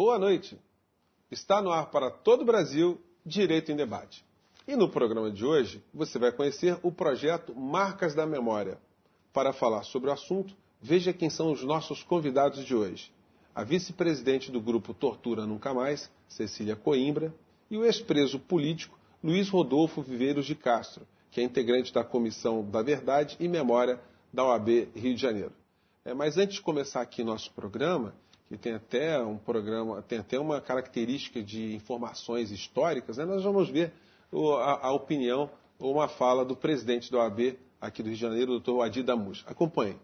boa noite. Está no ar para todo o Brasil, Direito em Debate. E no programa de hoje, você vai conhecer o projeto Marcas da Memória. Para falar sobre o assunto, veja quem são os nossos convidados de hoje. A vice-presidente do grupo Tortura Nunca Mais, Cecília Coimbra, e o ex-preso político Luiz Rodolfo Viveiros de Castro, que é integrante da Comissão da Verdade e Memória da OAB Rio de Janeiro. Mas antes de começar aqui nosso programa, que tem até uma característica de informações históricas, nós vamos ver a opinião ou uma fala do presidente da OAB aqui do Rio de Janeiro, o Dr. Adi Damus. Acompanhe.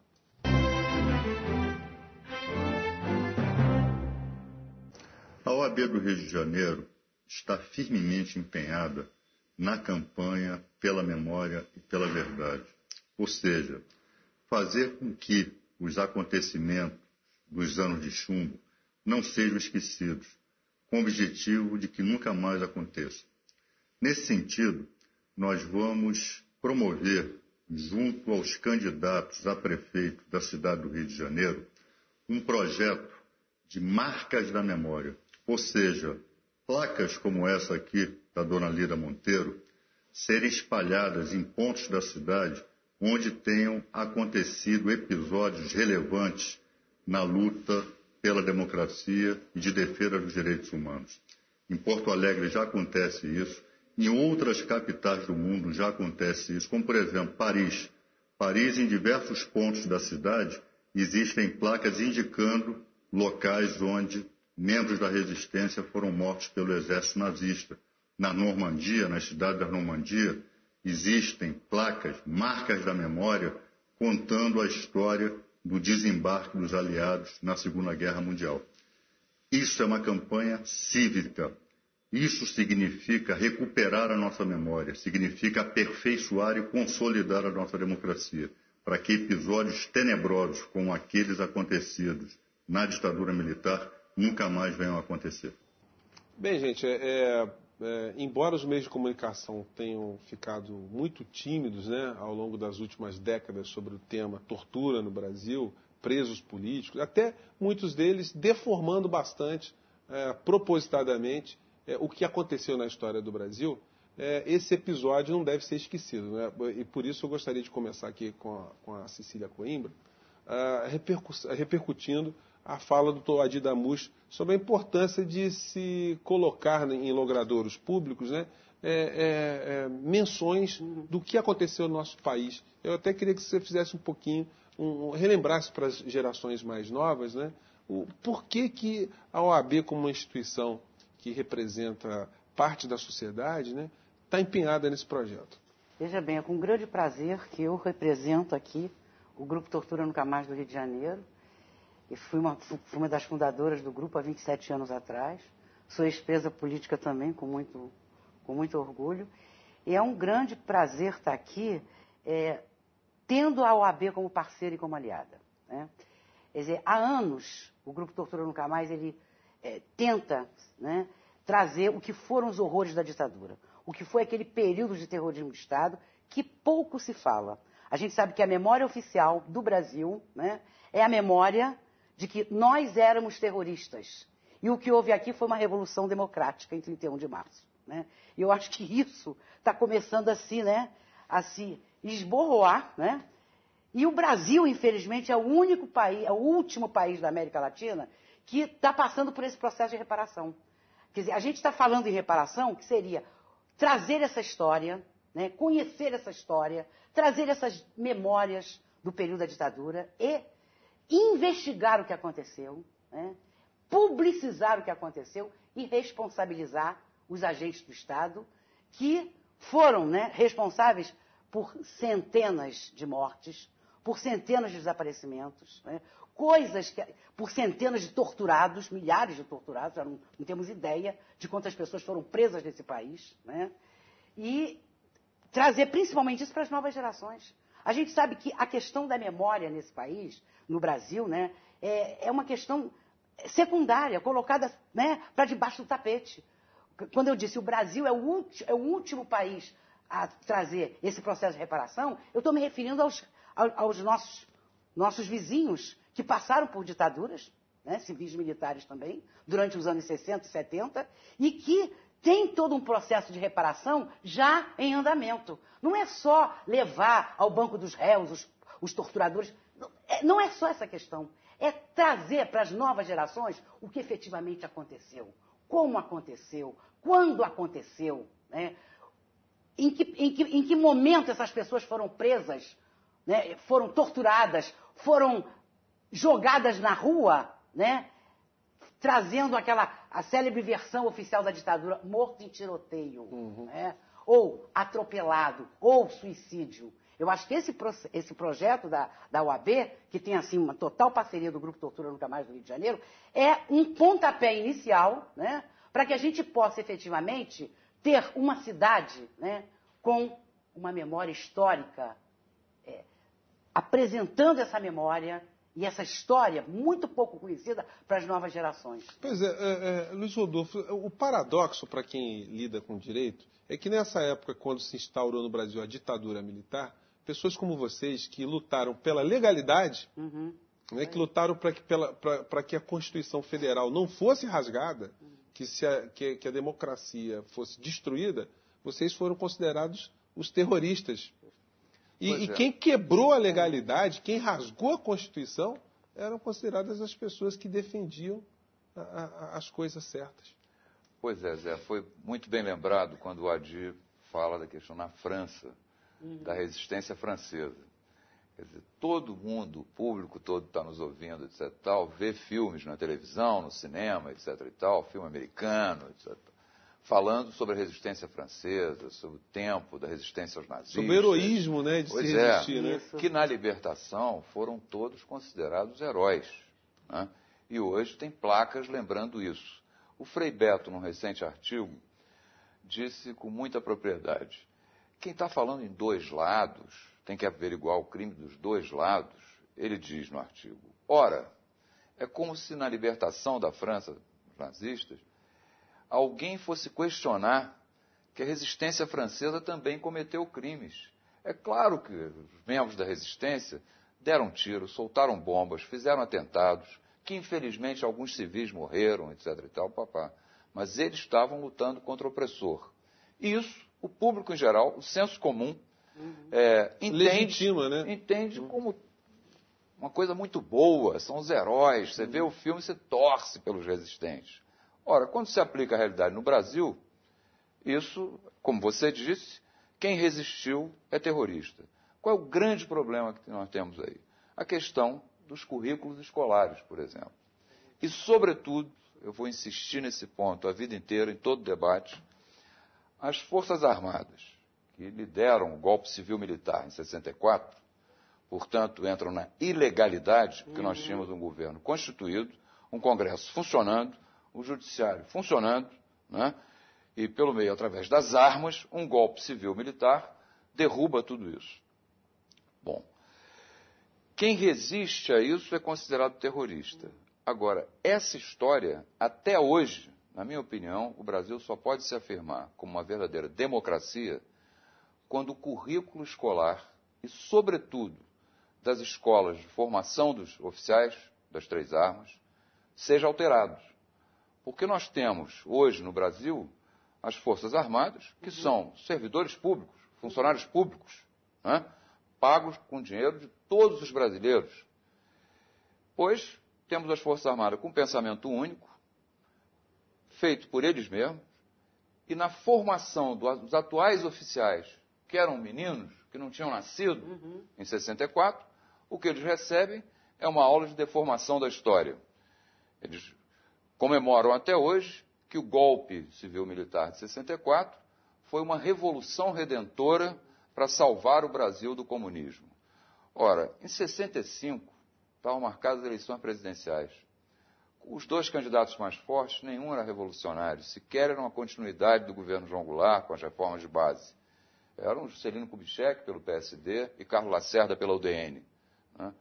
A OAB do Rio de Janeiro está firmemente empenhada na campanha pela memória e pela verdade. Ou seja, fazer com que os acontecimentos dos anos de chumbo não sejam esquecidos, com o objetivo de que nunca mais aconteça. Nesse sentido, nós vamos promover, junto aos candidatos a prefeito da cidade do Rio de Janeiro, um projeto de marcas da memória, ou seja, placas como essa aqui da dona Lida Monteiro, serem espalhadas em pontos da cidade onde tenham acontecido episódios relevantes na luta pela democracia e de defesa dos direitos humanos. Em Porto Alegre já acontece isso, em outras capitais do mundo já acontece isso, como por exemplo Paris. Paris, em diversos pontos da cidade, existem placas indicando locais onde membros da resistência foram mortos pelo exército nazista. Na Normandia, na cidade da Normandia, existem placas, marcas da memória, contando a história do desembarque dos aliados na Segunda Guerra Mundial. Isso é uma campanha cívica. Isso significa recuperar a nossa memória, significa aperfeiçoar e consolidar a nossa democracia, para que episódios tenebrosos como aqueles acontecidos na ditadura militar nunca mais venham a acontecer. Bem, gente, embora os meios de comunicação tenham ficado muito tímidos, ao longo das últimas décadas sobre o tema tortura no Brasil, presos políticos, até muitos deles deformando bastante, propositadamente, o que aconteceu na história do Brasil, esse episódio não deve ser esquecido. E por isso eu gostaria de começar aqui com a Cecília Coimbra, repercutindo a fala do Dr. Adi Damus sobre a importância de se colocar em logradouros públicos menções do que aconteceu no nosso país. Eu até queria que você fizesse um pouquinho, relembrasse para as gerações mais novas, o porquê que a OAB, como uma instituição que representa parte da sociedade, está empenhada nesse projeto. Veja bem, é com grande prazer que eu represento aqui o Grupo Tortura Nunca Mais do Rio de Janeiro. E fui uma das fundadoras do grupo há 27 anos atrás. Sou ex-presa política também, com muito orgulho. E é um grande prazer estar aqui, tendo a OAB como parceira e como aliada. Quer dizer, há anos, o Grupo Tortura Nunca Mais, ele tenta trazer o que foram os horrores da ditadura. O que foi aquele período de terrorismo de Estado que pouco se fala. A gente sabe que a memória oficial do Brasil é a memória de que nós éramos terroristas. E o que houve aqui foi uma revolução democrática em 31 de março. E eu acho que isso está começando a se esborroar. E o Brasil, infelizmente, é o único país, é o último país da América Latina que está passando por esse processo de reparação. Quer dizer, a gente está falando em reparação, que seria trazer essa história, conhecer essa história, trazer essas memórias do período da ditadura e investigar o que aconteceu, publicizar o que aconteceu e responsabilizar os agentes do Estado que foram responsáveis por centenas de mortes, por centenas de desaparecimentos, por centenas de torturados, milhares de torturados, já não temos ideia de quantas pessoas foram presas nesse país, e trazer principalmente isso para as novas gerações. A gente sabe que a questão da memória nesse país, no Brasil, é uma questão secundária, colocada para debaixo do tapete. Quando eu disse o Brasil é o último país a trazer esse processo de reparação, eu estou me referindo aos nossos vizinhos que passaram por ditaduras, né, civis militares também, durante os anos 60 e 70, e que tem todo um processo de reparação já em andamento. Não é só levar ao banco dos réus os torturadores, não é só essa questão. É trazer para as novas gerações o que efetivamente aconteceu, como aconteceu, quando aconteceu, né? Em que momento essas pessoas foram presas, né? Foram torturadas, foram jogadas na rua, né? Trazendo a célebre versão oficial da ditadura, morto em tiroteio, né? Ou atropelado, ou suicídio. Eu acho que esse projeto da UAB, que tem assim uma total parceria do Grupo Tortura Nunca Mais do Rio de Janeiro, é um pontapé inicial, né, para que a gente possa efetivamente ter uma cidade, né, com uma memória histórica, apresentando essa memória e essa história muito pouco conhecida para as novas gerações. Pois é, Luiz Rodolfo, o paradoxo para quem lida com direito é que nessa época, quando se instaurou no Brasil a ditadura militar, pessoas como vocês que lutaram pela legalidade, né, que lutaram para que a Constituição Federal não fosse rasgada, que a democracia fosse destruída, vocês foram considerados os terroristas. E quem quebrou a legalidade, quem rasgou a Constituição, eram consideradas as pessoas que defendiam as coisas certas. Pois é, Zé, foi muito bem lembrado quando o Adi fala da questão na França, da resistência francesa. Quer dizer, todo mundo, o público todo está nos ouvindo, etc. Tal, vê filmes na televisão, no cinema, etc. e tal, filme americano, etc. Falando sobre a resistência francesa, sobre o tempo da resistência aos nazistas. Sobre o heroísmo, né, de se resistir, né? Que na libertação foram todos considerados heróis, né? E hoje tem placas lembrando isso. O Frei Beto, num recente artigo, disse com muita propriedade: quem está falando em dois lados, tem que averiguar o crime dos dois lados. Ele diz no artigo: ora, é como se na libertação da França dos nazistas, alguém fosse questionar que a resistência francesa também cometeu crimes. É claro que os membros da resistência deram tiros, soltaram bombas, fizeram atentados, que infelizmente alguns civis morreram, etc. e tal, papá. Mas eles estavam lutando contra o opressor. E isso, o público em geral, o senso comum, entende como uma coisa muito boa, são os heróis. Você vê o filme, você torce pelos resistentes. Ora, quando se aplica a realidade no Brasil, isso, como você disse, quem resistiu é terrorista. Qual é o grande problema que nós temos aí? A questão dos currículos escolares, por exemplo. E, sobretudo, eu vou insistir nesse ponto a vida inteira, em todo debate, as Forças Armadas, que lideram o golpe civil-militar em 64, portanto, entram na ilegalidade, porque nós tínhamos um governo constituído, um Congresso funcionando, o Judiciário funcionando, né? E, pelo meio, através das armas, um golpe civil-militar derruba tudo isso. Bom, quem resiste a isso é considerado terrorista. Agora, essa história, até hoje, na minha opinião, o Brasil só pode se afirmar como uma verdadeira democracia quando o currículo escolar e, sobretudo, das escolas de formação dos oficiais das três armas, seja alterado. Porque nós temos, hoje, no Brasil, as Forças Armadas, que são servidores públicos, funcionários públicos, né, pagos com dinheiro de todos os brasileiros. Pois temos as Forças Armadas com pensamento único, feito por eles mesmos, e na formação dos atuais oficiais, que eram meninos, que não tinham nascido em 64, o que eles recebem é uma aula de deformação da história. Eles comemoram até hoje que o golpe civil-militar de 64 foi uma revolução redentora para salvar o Brasil do comunismo. Ora, em 65, estavam marcadas as eleições presidenciais. Os dois candidatos mais fortes, nenhum era revolucionário, sequer eram a continuidade do governo João Goulart com as reformas de base. Eram Juscelino Kubitschek pelo PSD e Carlos Lacerda pela UDN. Né?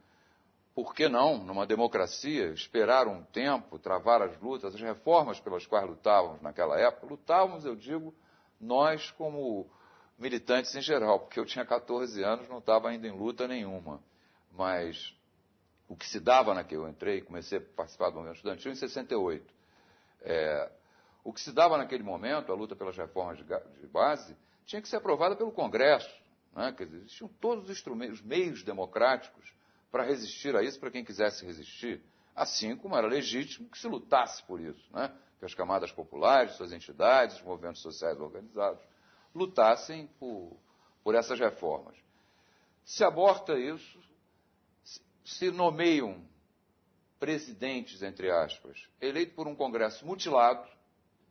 Por que não, numa democracia, esperar um tempo, travar as lutas, as reformas pelas quais lutávamos naquela época? Lutávamos, eu digo, nós como militantes em geral, porque eu tinha 14 anos, não estava ainda em luta nenhuma. Mas o que se dava naquele... Eu entrei, comecei a participar do movimento estudantil em 68. O que se dava naquele momento, a luta pelas reformas de base, tinha que ser aprovada pelo Congresso. Né? Quer dizer, existiam todos os instrumentos, os meios democráticos para resistir a isso, para quem quisesse resistir. Assim como era legítimo que se lutasse por isso, né? Que as camadas populares, suas entidades, os movimentos sociais organizados, lutassem por essas reformas. Se aborta isso, se nomeiam presidentes, entre aspas, eleito por um Congresso mutilado,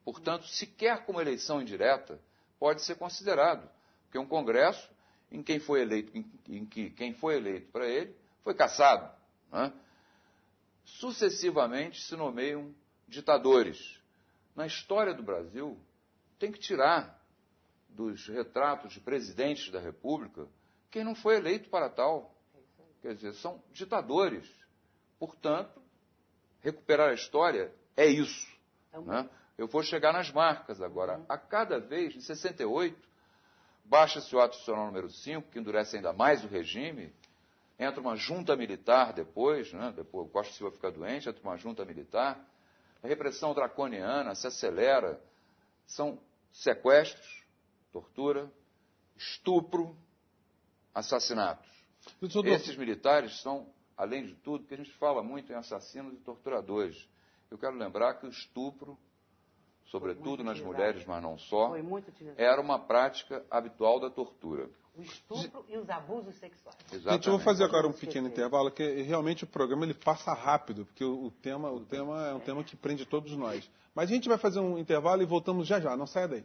portanto, sequer como eleição indireta, pode ser considerado, porque um Congresso em que quem foi eleito para ele foi cassado. Né? Sucessivamente se nomeiam ditadores. Na história do Brasil, tem que tirar dos retratos de presidentes da República quem não foi eleito para tal. Quer dizer, são ditadores. Portanto, recuperar a história é isso. Né? Eu vou chegar nas marcas agora. A cada vez, em 68, baixa-se o ato institucional número 5, que endurece ainda mais o regime, entra uma junta militar depois, né? Depois o Costa Silva fica doente, entra uma junta militar, a repressão draconiana se acelera, são sequestros, tortura, estupro, assassinatos. Esses militares são, além de tudo, que a gente fala muito em assassinos e torturadores. Eu quero lembrar que o estupro, sobretudo nas mulheres, mas não só, era uma prática habitual da tortura. O estupro e os abusos sexuais. Exatamente. Gente, eu vou fazer agora um pequeno intervalo, que realmente o programa ele passa rápido, porque o tema é um tema que prende todos nós. Mas a gente vai fazer um intervalo e voltamos já já, não saia daí.